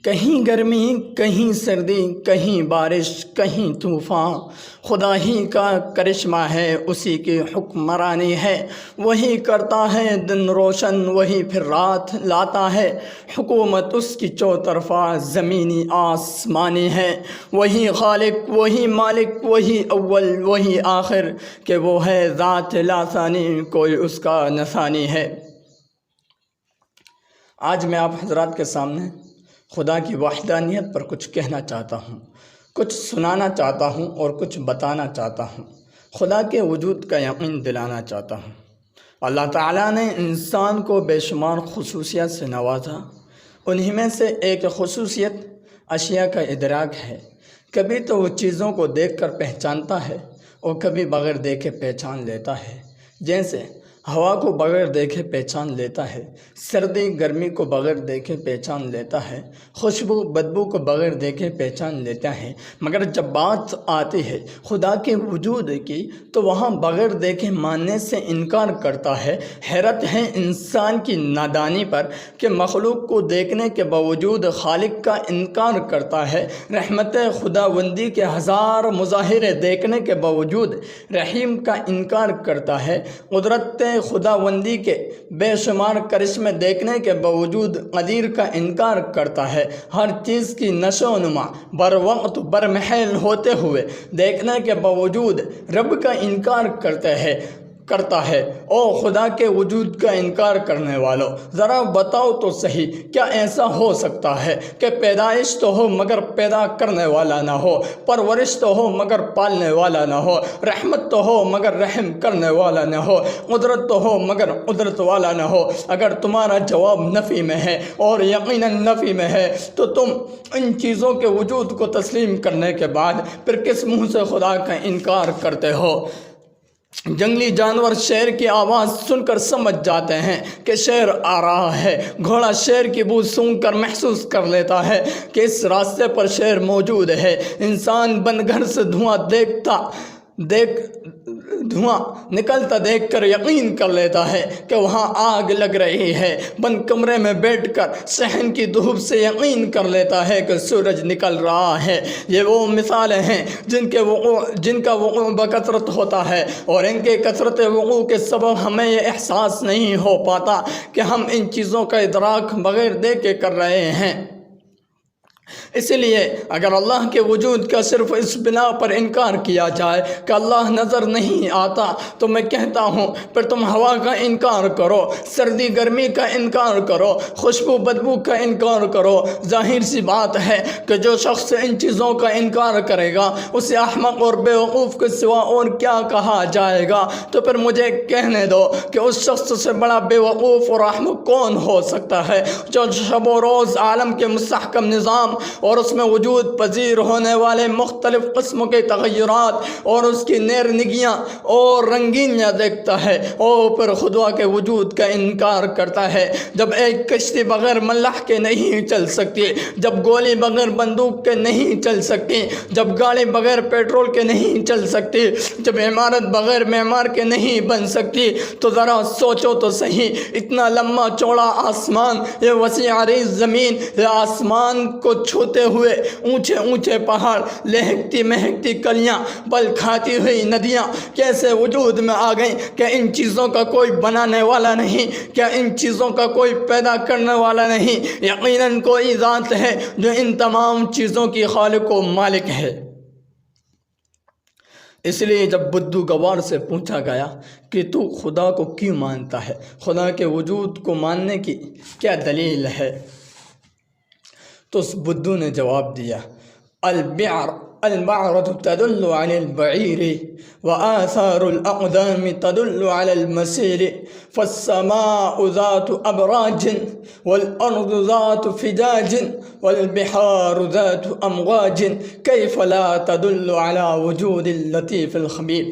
کہیں گرمی کہیں سردی کہیں بارش کہیں طوفان، خدا ہی کا کرشمہ ہے، اسی کی حکمرانی ہے۔ وہی کرتا ہے دن روشن، وہی پھر رات لاتا ہے، حکومت اس کی چوطرفہ زمینی آسمانی ہے۔ وہی خالق وہی مالک وہی اول وہی آخر، کہ وہ ہے ذات لا ثانی، کوئی اس کا نہ ثانی ہے۔ آج میں آپ حضرات کے سامنے خدا کی وحدانیت پر کچھ کہنا چاہتا ہوں، کچھ سنانا چاہتا ہوں اور کچھ بتانا چاہتا ہوں، خدا کے وجود کا یقین دلانا چاہتا ہوں۔ اللہ تعالیٰ نے انسان کو بے شمار خصوصیات سے نوازا، انہی میں سے ایک خصوصیت اشیاء کا ادراک ہے۔ کبھی تو وہ چیزوں کو دیکھ کر پہچانتا ہے اور کبھی بغیر دیکھے پہچان لیتا ہے۔ جیسے ہوا کو بغیر دیکھے پہچان لیتا ہے، سردی گرمی کو بغیر دیکھے پہچان لیتا ہے، خوشبو بدبو کو بغیر دیکھے پہچان لیتا ہے۔ مگر جب بات آتی ہے خدا کے وجود کی تو وہاں بغیر دیکھے ماننے سے انکار کرتا ہے۔ حیرت ہے انسان کی نادانی پر کہ مخلوق کو دیکھنے کے باوجود خالق کا انکار کرتا ہے، رحمت خداوندی کے ہزار مظاہرے دیکھنے کے باوجود رحیم کا انکار کرتا ہے، قدرت خداوندی کے بے شمار کرشمے دیکھنے کے باوجود قدیر کا انکار کرتا ہے، ہر چیز کی نشو و نما بر وقت برمحل ہوتے ہوئے دیکھنے کے باوجود رب کا انکار کرتا ہے۔ او خدا کے وجود کا انکار کرنے والو، ذرا بتاؤ تو صحیح، کیا ایسا ہو سکتا ہے کہ پیدائش تو ہو مگر پیدا کرنے والا نہ ہو، پرورش تو ہو مگر پالنے والا نہ ہو، رحمت تو ہو مگر رحم کرنے والا نہ ہو، قدرت تو ہو مگر قدرت والا نہ ہو؟ اگر تمہارا جواب نفی میں ہے اور یقیناً نفی میں ہے تو تم ان چیزوں کے وجود کو تسلیم کرنے کے بعد پھر کس منہ سے خدا کا انکار کرتے ہو؟ جنگلی جانور شیر کی آواز سن کر سمجھ جاتے ہیں کہ شیر آ رہا ہے، گھوڑا شیر کی بو سونگھ کر محسوس کر لیتا ہے کہ اس راستے پر شیر موجود ہے۔ انسان بند گھر سے دھواں نکلتا دیکھ کر یقین کر لیتا ہے کہ وہاں آگ لگ رہی ہے، بند کمرے میں بیٹھ کر صحن کی دھوپ سے یقین کر لیتا ہے کہ سورج نکل رہا ہے۔ یہ وہ مثالیں ہیں جن کا وقوع بکثرت ہوتا ہے، اور ان کے کثرت وقوع کے سبب ہمیں یہ احساس نہیں ہو پاتا کہ ہم ان چیزوں کا ادراک بغیر دیکھے کر رہے ہیں۔ اس لیے اگر اللہ کے وجود کا صرف اس بنا پر انکار کیا جائے کہ اللہ نظر نہیں آتا تو میں کہتا ہوں پھر تم ہوا کا انکار کرو، سردی گرمی کا انکار کرو، خوشبو بدبو کا انکار کرو۔ ظاہر سی بات ہے کہ جو شخص ان چیزوں کا انکار کرے گا اسے احمق اور بیوقوف کے سوا اور کیا کہا جائے گا؟ تو پھر مجھے کہنے دو کہ اس شخص سے بڑا بیوقوف اور احمق کون ہو سکتا ہے جو شب و روز عالم کے مستحکم نظام اور اس میں وجود پذیر ہونے والے مختلف قسم کے تغیرات اور اس کی نیرنگیاں اور رنگینیاں دیکھتا ہے اور پھر خدا کے وجود کا انکار کرتا ہے۔ جب ایک کشتی بغیر ملاح کے نہیں چل سکتی، جب گولی بغیر بندوق کے نہیں چل سکتی، جب گاڑی بغیر پیٹرول کے نہیں چل سکتی، جب عمارت بغیر معمار کے نہیں بن سکتی، تو ذرا سوچو تو صحیح، اتنا لمبا چوڑا آسمان، یہ وسیع عریض زمین، یہ آسمان کو چھوتے ہوئے اونچے اونچے پہاڑ، لہکتی مہکتی کلیاں، پل کھاتی ہوئی ندیاں کیسے وجود میں آ گئیں؟ کہ ان چیزوں کا کوئی بنانے والا نہیں؟ کیا ان چیزوں کا کوئی پیدا کرنے والا نہیں؟ یقیناً کوئی ذات ہے جو ان تمام چیزوں کی خالق و مالک ہے۔ اس لیے جب بدو گوار سے پوچھا گیا کہ تو خدا کو کیوں مانتا ہے، خدا کے وجود کو ماننے کی کیا دلیل ہے، تو اس بدو نے جواب دیا، البعرة تدل على البعير وآثار الأقدام تدل على المسير فالسماء ذات أبراج والأرض ذات فجاج والبحار ذات أمواج كيف لا تدل على وجود اللطيف الخبير۔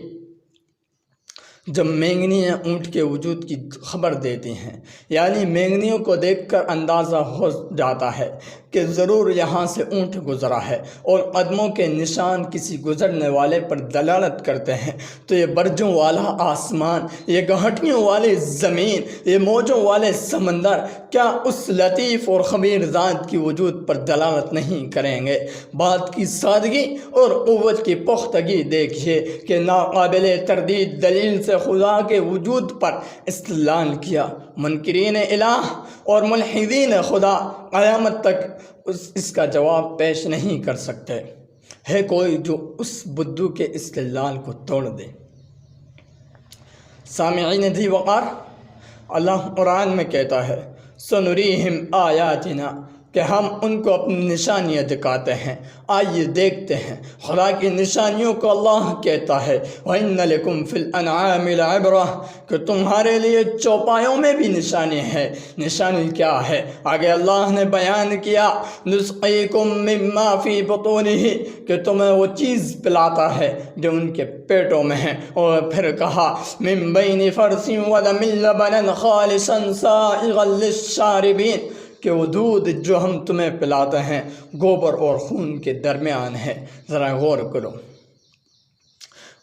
جب مینگنیاں اونٹ کے وجود کی خبر دیتی ہیں، یعنی مینگنیوں کو دیکھ کر اندازہ ہو جاتا ہے کہ ضرور یہاں سے اونٹ گزرا ہے، اور قدموں کے نشان کسی گزرنے والے پر دلالت کرتے ہیں، تو یہ برجوں والا آسمان، یہ گہٹیوں والی زمین، یہ موجوں والے سمندر کیا اس لطیف اور خبیر ذات کی وجود پر دلالت نہیں کریں گے؟ بات کی سادگی اور قوت کی پختگی دیکھیے کہ ناقابل تردید دلیل سے خدا کے وجود پر استدلال کیا۔ منکرین الہ اور ملحدین خدا قیامت تک اس کا جواب پیش نہیں کر سکتے۔ ہے کوئی جو اس بدو کے استدلال کو توڑ دے؟ سامعین ذی وقار، اللہ قرآن میں کہتا ہے سنریہم آیاتنا، کہ ہم ان کو اپنی نشانیاں دکھاتے ہیں۔ آئیے دیکھتے ہیں خدا کی نشانیوں کو۔ اللہ کہتا ہے وَإِنَّ لَكُمْ فِي الْأَنْعَامِ لَعِبْرَةً، کہ تمہارے لیے چوپایوں میں بھی نشانی ہے۔ نشانی کیا ہے؟ آگے اللہ نے بیان کیا نُسْقِيكُم مِّمَّا فِي بُطُونِهِ، کہ تمہیں وہ چیز پلاتا ہے جو ان کے پیٹوں میں ہے، اور پھر کہا مِن بَيْنِ فَرْثٍ وَدَمٍ لَبَنًا خَالِصًا سَائِغًا لِلشَّارِبِينَ، کہ وہ دودھ جو ہم تمہیں پلاتے ہیں گوبر اور خون کے درمیان ہے۔ ذرا غور کرو،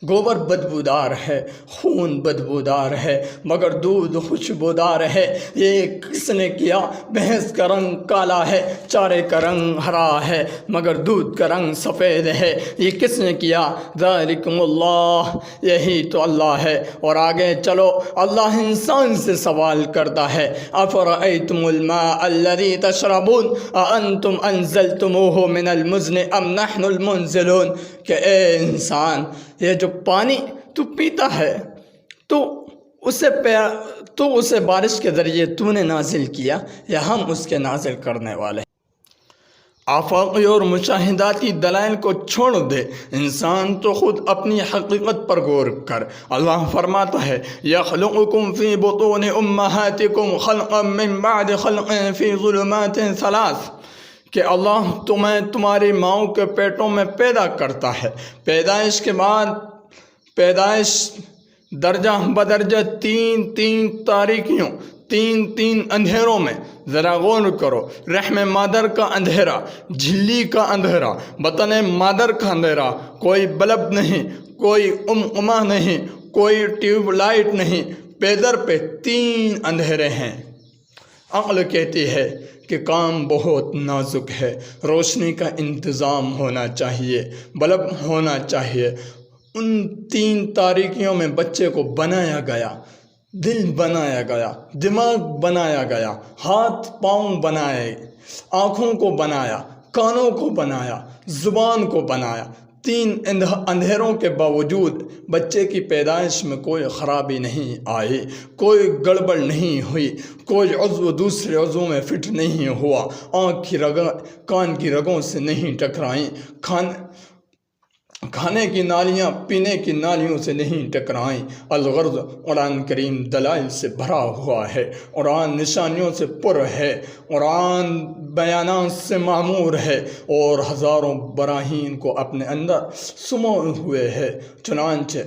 گوبر بدبودار ہے، خون بدبودار ہے، مگر دودھ خوشبودار ہے۔ یہ کس نے کیا؟ بھینس کا رنگ کالا ہے، چارے کا رنگ ہرا ہے، مگر دودھ کا رنگ سفید ہے۔ یہ کس نے کیا؟ ذالکم اللہ، یہی تو اللہ ہے۔ اور آگے چلو، اللہ انسان سے سوال کرتا ہے افرأیتم الماء الذی تشربون اانتم انزلتموہ من المزن ام نحن المنزلون، کہ اے انسان، یہ جو پانی تو پیتا ہے تو اسے بارش کے ذریعے تو نے نازل کیا یا ہم اس کے نازل کرنے والے؟ آفاقی اور مشاہداتی دلائل کو چھوڑ دے، انسان تو خود اپنی حقیقت پر غور کر۔ اللہ فرماتا ہے یخلقکم فی بطون امہاتکم خلقا من بعد خلق فی ظلمات ثلاث، کہ اللہ تمہیں تمہاری ماؤں کے پیٹوں میں پیدا کرتا ہے، پیدائش کے بعد پیدائش درجہ بدرجہ تین تاریکیوں، تین اندھیروں میں۔ ذرا غور کرو، رحم مادر کا اندھیرا، جھلی کا اندھیرا، بطن مادر کا اندھیرا، کوئی بلب نہیں، کوئی امہ نہیں، کوئی ٹیوب لائٹ نہیں، پیدر پہ 3 اندھیرے ہیں۔ عقل کہتی ہے کہ کام بہت نازک ہے، روشنی کا انتظام ہونا چاہیے، بلب ہونا چاہیے۔ ان 3 تاریکیوں میں بچے کو بنایا گیا، دل بنایا گیا، دماغ بنایا گیا، ہاتھ پاؤں بنائے، آنکھوں کو بنایا، کانوں کو بنایا، زبان کو بنایا۔ 3 اندھیروں کے باوجود بچے کی پیدائش میں کوئی خرابی نہیں آئی، کوئی گڑبڑ نہیں ہوئی، کوئی عضو دوسرے عضو میں فٹ نہیں ہوا، آنکھ کی رگیں کان کی رگوں سے نہیں ٹکرائیں، کھانے کی نالیاں پینے کی نالیوں سے نہیں ٹکرائیں۔ الغرض قرآن کریم دلائل سے بھرا ہوا ہے، قرآن نشانیوں سے پر ہے، قرآن بیانات سے معمور ہے، اور ہزاروں براہین کو اپنے اندر سموئے ہوئے ہے۔ چنانچہ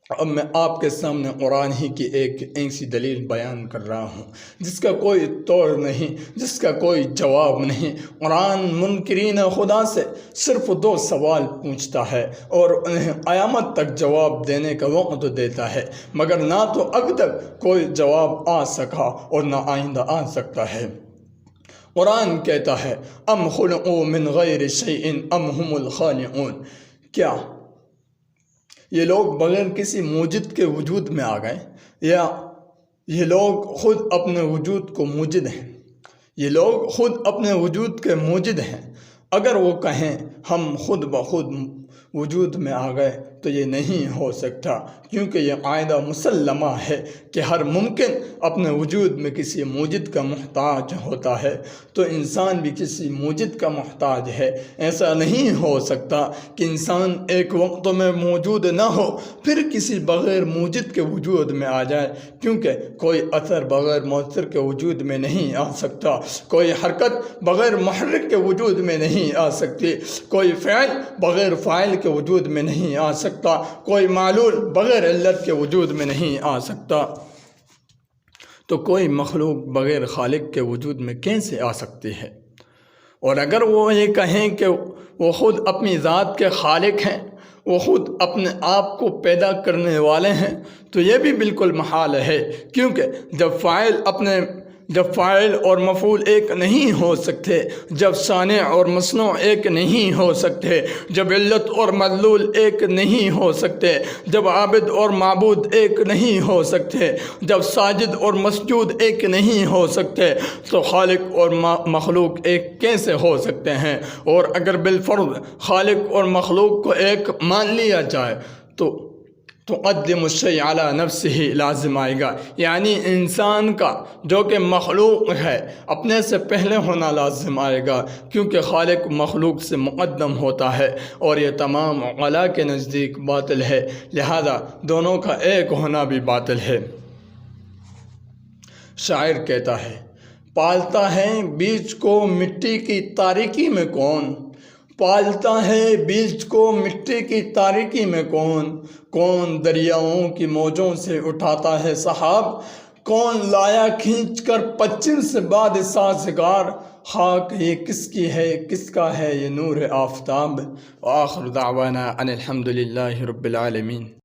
اب میں آپ کے سامنے قرآن ہی کی ایک ایسی دلیل بیان کر رہا ہوں جس کا کوئی توڑ نہیں، جس کا کوئی جواب نہیں۔ قرآن منکرین خدا سے صرف 2 سوال پوچھتا ہے اور انہیں قیامت تک جواب دینے کا وقت دیتا ہے، مگر نہ تو اب تک کوئی جواب آ سکا اور نہ آئندہ آ سکتا ہے۔ قرآن کہتا ہے ام خلقوا من غیر شیء ام هم الخالقون، کیا یہ لوگ بغیر کسی موجد کے وجود میں آ گئے، یا یہ لوگ خود اپنے وجود کو موجد ہیں؟ یہ لوگ خود اپنے وجود کے موجد ہیں۔ اگر وہ کہیں ہم خود بخود وجود میں آ گئے تو یہ نہیں ہو سکتا، کیونکہ یہ قاعدہ مسلمہ ہے کہ ہر ممکن اپنے وجود میں کسی موجد کا محتاج ہوتا ہے، تو انسان بھی کسی موجد کا محتاج ہے۔ ایسا نہیں ہو سکتا کہ انسان ایک وقت میں موجود نہ ہو پھر کسی بغیر موجد کے وجود میں آ جائے، کیونکہ کوئی اثر بغیر مؤثر کے وجود میں نہیں آ سکتا، کوئی حرکت بغیر محرک کے وجود میں نہیں آ سکتی، کوئی فعل بغیر فاعل کے وجود میں نہیں آ سکتا، کوئی معلول بغیر علت کے وجود میں نہیں آ سکتا، تو کوئی مخلوق بغیر خالق کے وجود میں کیسے آ سکتی ہے؟ اور اگر وہ یہ کہیں کہ وہ خود اپنی ذات کے خالق ہیں، وہ خود اپنے آپ کو پیدا کرنے والے ہیں، تو یہ بھی بالکل محال ہے، کیونکہ جب فاعل اور مفعول ایک نہیں ہو سکتے، جب صانع اور مصنوع ایک نہیں ہو سکتے، جب علت اور مدلول ایک نہیں ہو سکتے، جب عابد اور معبود ایک نہیں ہو سکتے، جب ساجد اور مسجود ایک نہیں ہو سکتے، تو خالق اور مخلوق ایک کیسے ہو سکتے ہیں؟ اور اگر بالفرض خالق اور مخلوق کو ایک مان لیا جائے تو تقدم الشیء علی نفسہ لازم آئے گا، یعنی انسان کا جو کہ مخلوق ہے اپنے سے پہلے ہونا لازم آئے گا، کیونکہ خالق مخلوق سے مقدم ہوتا ہے، اور یہ تمام عقلاء کے نزدیک باطل ہے، لہذا دونوں کا ایک ہونا بھی باطل ہے۔ شاعر کہتا ہے، پالتا ہے بیج کو مٹی کی تاریکی میں کون، پالتا ہے بیج کو مٹی کی تاریکی میں کون دریاؤں کی موجوں سے اٹھاتا ہے سحاب، کون لایا کھینچ کر پچھم سے باد سازگار، خاک یہ کس کی ہے کس کا ہے یہ نور آفتاب۔ وآخر دعوانا ان الحمد للہ رب العالمین۔